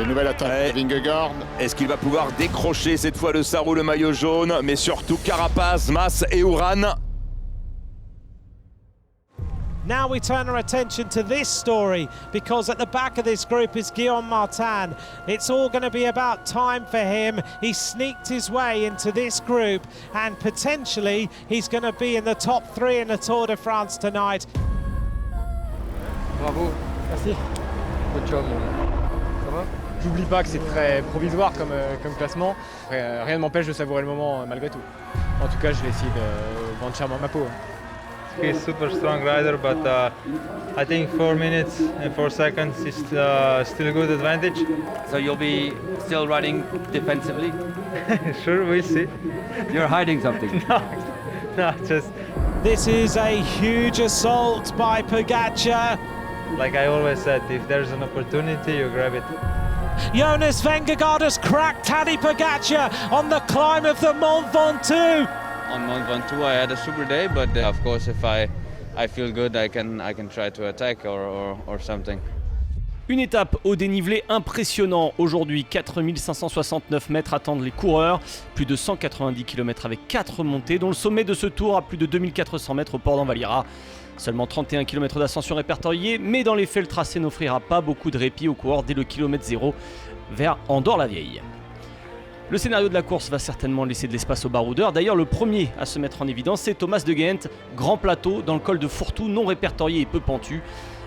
Allez, nouvelle attaque de Vingegaard. Est-ce qu'il va pouvoir décrocher cette fois de Sarou le maillot jaune? Mais surtout Carapaz, Mas et Uran. Now we turn our attention to this story, because at the back of this group is Guillaume Martin. It's all going to be about time for him. He sneaked his way into this group and potentially he's going to be in the top 3 in the Tour de France tonight. Bravo. Merci. Good job. Ça va? J'oublie pas que c'est très provisoire comme classement. Rien ne m'empêche de savourer le moment malgré tout. En tout cas, je vais essayer de vendre cher ma peau. He's super strong rider, but I think 4 minutes and 4 seconds is still a good advantage. So you'll be still riding defensively? Sure, we'll see. You're hiding something. No, just This is a huge assault by Pogacar. like I always said, if there's an opportunity, you grab it. Jonas Vingegaard has cracked Tadej Pogacar on the climb of the Mont Ventoux. On Mont Ventoux, I had a super day, but of course, if I feel good, I can try to attack or something. Une étape au dénivelé impressionnant. Aujourd'hui, 4569 mètres attendent les coureurs, plus de 190 km avec 4 montées, dont le sommet de ce tour à plus de 2400 mètres au port d'Envalira. Seulement 31 km d'ascension répertoriés, mais dans les faits, le tracé n'offrira pas beaucoup de répit aux coureurs dès le kilomètre 0 vers Andorre-la-Vieille. Le scénario de la course va certainement laisser de l'espace aux baroudeurs. D'ailleurs, le premier à se mettre en évidence, c'est Thomas de Gendt, grand plateau dans le col de Fourtou, non répertorié et peu pentu.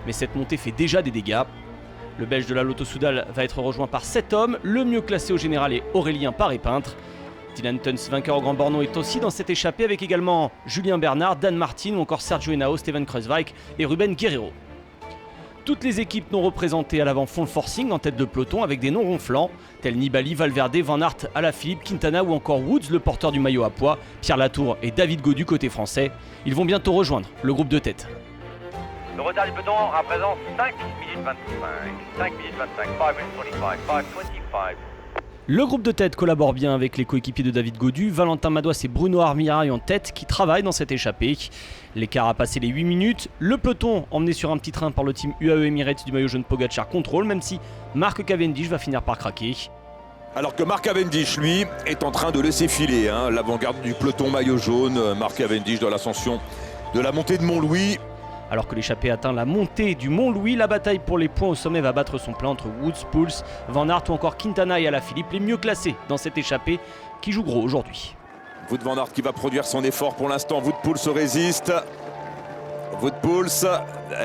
Mais cette montée fait déjà des dégâts. Le Belge de la Lotto-Soudal va être rejoint par 7 hommes. Le mieux classé au général est Aurélien Paré-Peintre. Dylan Teuns, vainqueur au Grand Bornand, est aussi dans cette échappée avec également Julien Bernard, Dan Martin ou encore Sergio Henao, Steven Kruijswijk et Ruben Guerrero. Toutes les équipes non représentées à l'avant font le forcing en tête de peloton avec des noms ronflants, tels Nibali, Valverde, Van Aert, Alaphilippe, Quintana ou encore Woods, le porteur du maillot à pois, Pierre Latour et David Gaudu côté français. Ils vont bientôt rejoindre le groupe de tête. Le retard du peloton à présent 5 minutes 25, 5 minutes 25, 5 minutes 25, 5:25. Le groupe de tête collabore bien avec les coéquipiers de David Gaudu, Valentin Madouas et Bruno Armirail en tête qui travaillent dans cette échappée. L'écart a passé les 8 minutes. Le peloton, emmené sur un petit train par le team UAE Emirates du maillot jaune Pogacar, contrôle, même si Mark Cavendish va finir par craquer. Alors que Mark Cavendish, lui, est en train de laisser filer l'avant-garde du peloton maillot jaune. Mark Cavendish dans l'ascension de la montée de Mont-Louis. Alors que l'échappée atteint la montée du Mont-Louis, la bataille pour les points au sommet va battre son plein entre Woods, Pouls, Van Aert ou encore Quintana et Alaphilippe, les mieux classés dans cette échappée qui joue gros aujourd'hui. Wout van Aert qui va produire son effort pour l'instant. Wout Poels se résiste. Wout Poels.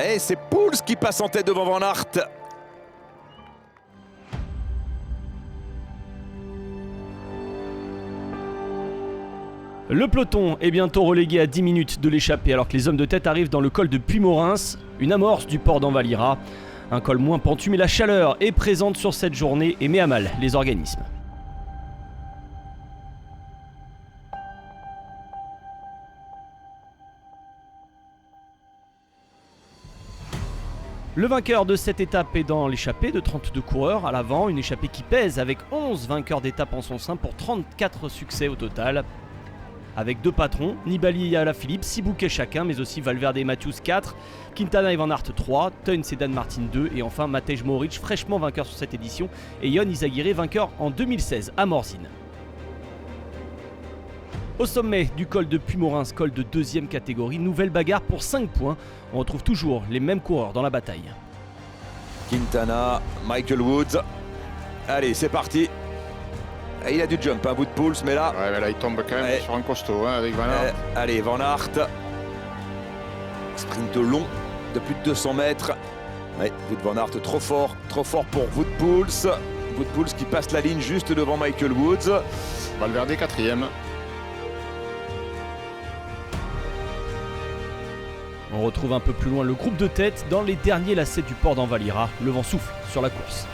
Et c'est Poels qui passe en tête devant Van Aert. Le peloton est bientôt relégué à 10 minutes de l'échappée alors que les hommes de tête arrivent dans le col de Puymorens, une amorce du port d'Envalira. Un col moins pentu mais la chaleur est présente sur cette journée et met à mal les organismes. Le vainqueur de cette étape est dans l'échappée de 32 coureurs à l'avant, une échappée qui pèse avec 11 vainqueurs d'étape en son sein pour 34 succès au total. Avec 2 patrons, Nibali et Alaphilippe, 6 bouquets chacun, mais aussi Valverde et Matthews 4, Quintana et Van Aert 3, Teuns et Dan Martin 2, et enfin Matej Mohoric, fraîchement vainqueur sur cette édition, et Ion Izagirre, vainqueur en 2016 à Morzine. Au sommet du col de Puymorens, col de 2e catégorie, nouvelle bagarre pour 5 points. On retrouve toujours les mêmes coureurs dans la bataille. Quintana, Michael Woods. Allez, c'est parti. Et il a du jump, Wout Poels, mais là... Ouais, mais là, il tombe quand même sur un costaud avec Van Aert. Allez, Van Aert. Sprint long de plus de 200 mètres. Ouais, Wout van Aert trop fort pour Wout Poels. Wout Poels qui passe la ligne juste devant Michael Woods. Valverde 4e. On retrouve un peu plus loin le groupe de tête dans les derniers lacets du port d'Envalira. Le vent souffle sur la course.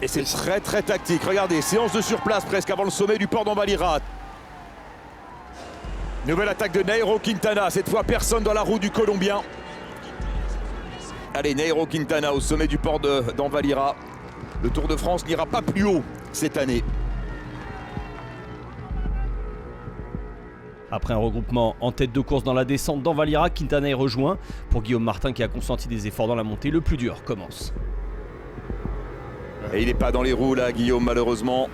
Et c'est très très tactique. Regardez, séance de surplace presque avant le sommet du port d'Envalira. Nouvelle attaque de Nairo Quintana. Cette fois, personne dans la roue du Colombien. Allez, Nairo Quintana au sommet du port d'Envalira. Le Tour de France n'ira pas plus haut cette année. Après un regroupement en tête de course dans la descente d'Envalira, Quintana est rejoint. Pour Guillaume Martin qui a consenti des efforts dans la montée, le plus dur commence. Et il n'est pas dans les roues là, Guillaume, malheureusement.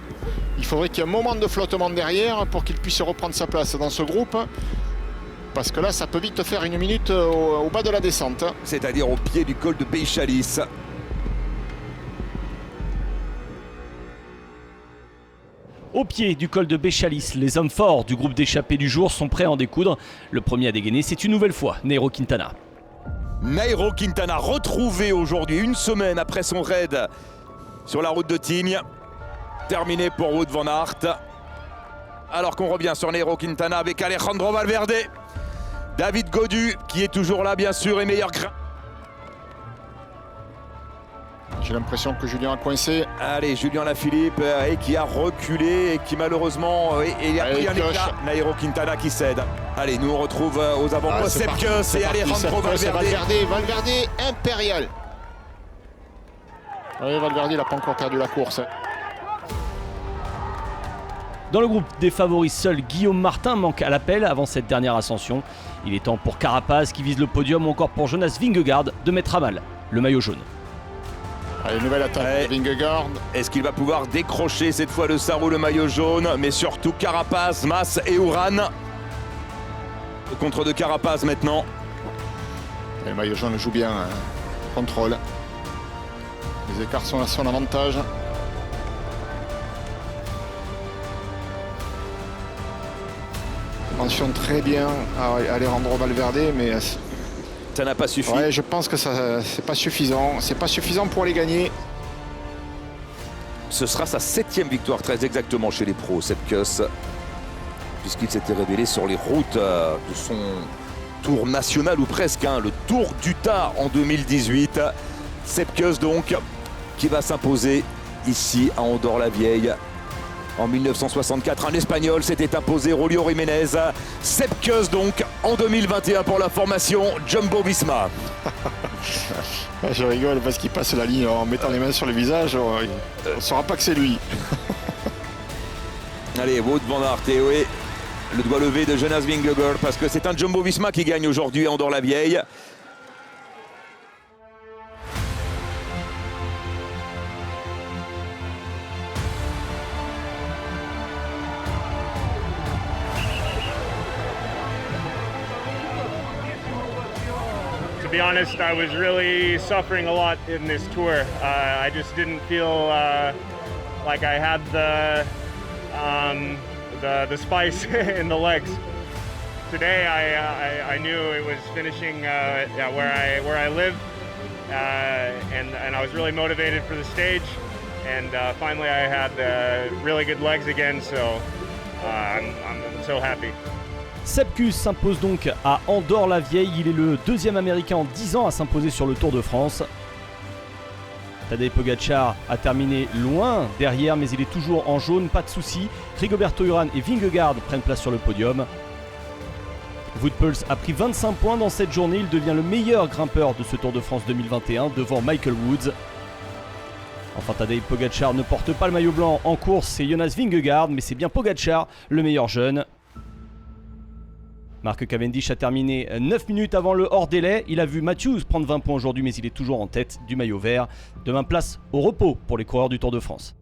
Il faudrait qu'il y ait un moment de flottement derrière pour qu'il puisse reprendre sa place dans ce groupe. Parce que là, ça peut vite faire une minute au bas de la descente. C'est-à-dire au pied du col de Béchalis. Au pied du col de Béchalis, les hommes forts du groupe d'échappés du jour sont prêts à en découdre. Le premier à dégainer, c'est une nouvelle fois Nairo Quintana. Nairo Quintana retrouvé aujourd'hui, une semaine après son raid sur la route de Tignes. Terminé pour Wout van Aert. Alors qu'on revient sur Nairo Quintana avec Alejandro Valverde. David Gaudu qui est toujours là bien sûr et meilleur grain. J'ai l'impression que Julien a coincé. Allez, Julien Lafilippe et qui a reculé et qui malheureusement il a pris un éclat. Nairo Quintana qui cède. Allez, nous on retrouve aux avant-postes Sepp Kuss et Alejandro Valverde. Valverde impérial. Oui, Valverde il n'a pas encore perdu la course. Dans le groupe des favoris, seul Guillaume Martin manque à l'appel avant cette dernière ascension. Il est temps pour Carapaz qui vise le podium ou encore pour Jonas Vingegaard de mettre à mal le maillot jaune. Allez, nouvelle attaque de Vingegaard. Est-ce qu'il va pouvoir décrocher cette fois de sa roue le maillot jaune? Mais surtout Carapaz, Mas et Uran. Le contre de Carapaz maintenant. Et le maillot jaune joue bien, hein. Contrôle. Les écarts sont à son avantage. Attention très bien à Alejandro Valverde, mais ça n'a pas suffi. Ouais, je pense que ça c'est pas suffisant. C'est pas suffisant pour les gagner. Ce sera sa 7e victoire très exactement chez les pros, Sepp Kuss, puisqu'il s'était révélé sur les routes de son tour national ou presque, hein, le Tour d'Utah en 2018. Sepp Kuss donc qui va s'imposer ici à Andorre-la-Vieille. En 1964, un Espagnol s'était imposé, Julio Jiménez. Sepp Kuss donc en 2021 pour la formation Jumbo-Visma. Je rigole parce qu'il passe la ligne en mettant les mains sur le visage. On ne saura pas que c'est lui. Allez, Wout van Aert, et oui, le doigt levé de Jonas Vingegaard parce que c'est un Jumbo-Visma qui gagne aujourd'hui à Andorre-la-Vieille. To be honest, I was really suffering a lot in this tour. I just didn't feel like I had the spice in the legs. Today, I knew it was finishing where I live, and I was really motivated for the stage. And finally, I had really good legs again, so I'm so happy. Sepp Kuss s'impose donc à Andorre-la-Vieille. Il est le deuxième américain en 10 ans à s'imposer sur le Tour de France. Tadej Pogačar a terminé loin derrière, mais il est toujours en jaune, pas de souci. Rigoberto Urán et Vingegaard prennent place sur le podium. Wout Poels a pris 25 points dans cette journée. Il devient le meilleur grimpeur de ce Tour de France 2021 devant Michael Woods. Enfin, Tadej Pogačar ne porte pas le maillot blanc en course, c'est Jonas Vingegaard, mais c'est bien Pogačar, le meilleur jeune. Mark Cavendish a terminé 9 minutes avant le hors-délai. Il a vu Matthews prendre 20 points aujourd'hui, mais il est toujours en tête du maillot vert. Demain, place au repos pour les coureurs du Tour de France.